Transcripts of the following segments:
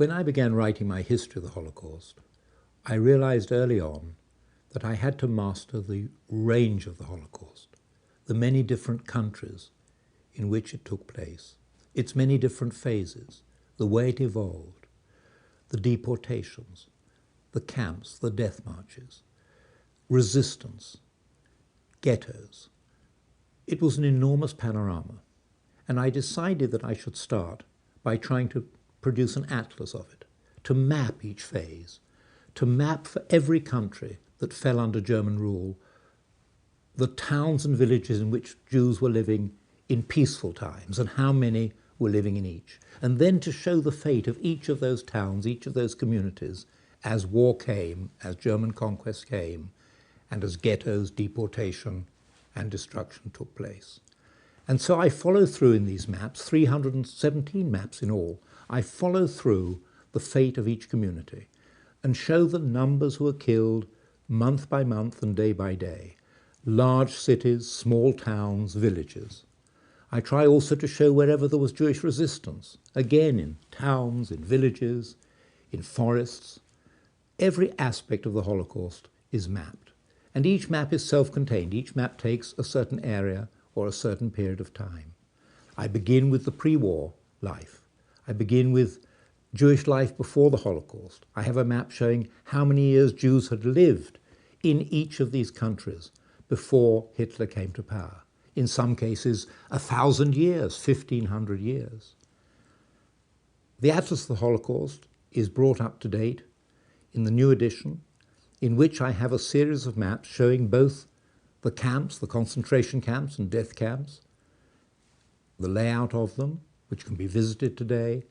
When I began writing my history of the Holocaust, I realized early on that I had to master the range of the Holocaust, the many different countries in which it took place, its many different phases, the way it evolved, the deportations, the camps, the death marches, resistance, ghettos. It was an enormous panorama, and I decided that I should start by trying to produce an atlas of it, to map each phase, to map for every country that fell under German rule the towns and villages in which Jews were living in peaceful times and how many were living in each, and then to show the fate of each of those towns, each of those communities, as war came, as German conquest came, and as ghettos, deportation, and destruction took place. And so I follow through in these maps, 317 maps in all. I follow through the fate of each community and show the numbers who were killed month by month and day by day, large cities, small towns, villages. I try also to show wherever there was Jewish resistance, again in towns, in villages, in forests. Every aspect of the Holocaust is mapped, and each map is self-contained. Each map takes a certain area or a certain period of time. I begin with the pre-war life. I begin with Jewish life before the Holocaust. I have a map showing how many years Jews had lived in each of these countries before Hitler came to power. In some cases, 1,000 years, 1,500 years. The Atlas of the Holocaust is brought up to date in the new edition, in which I have a series of maps showing both the camps, the concentration camps and death camps, the layout of them, which can be visited today,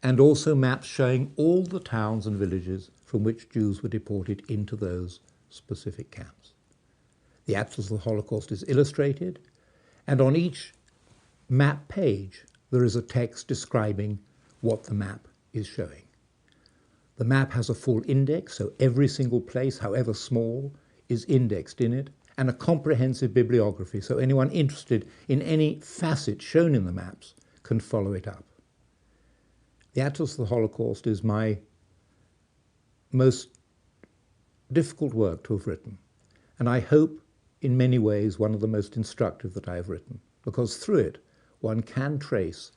and also maps showing all the towns and villages from which Jews were deported into those specific camps. The Atlas of the Holocaust is illustrated, and on each map page there is a text describing what the map is showing. The map has a full index, so every single place, however small, is indexed in it, and a comprehensive bibliography, so anyone interested in any facet shown in the maps can follow it up. The Atlas of the Holocaust is my most difficult work to have written, and I hope in many ways one of the most instructive that I have written, because through it one can trace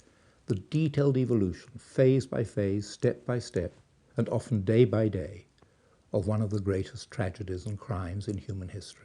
the detailed evolution, phase by phase, step by step, and often day by day, of one of the greatest tragedies and crimes in human history.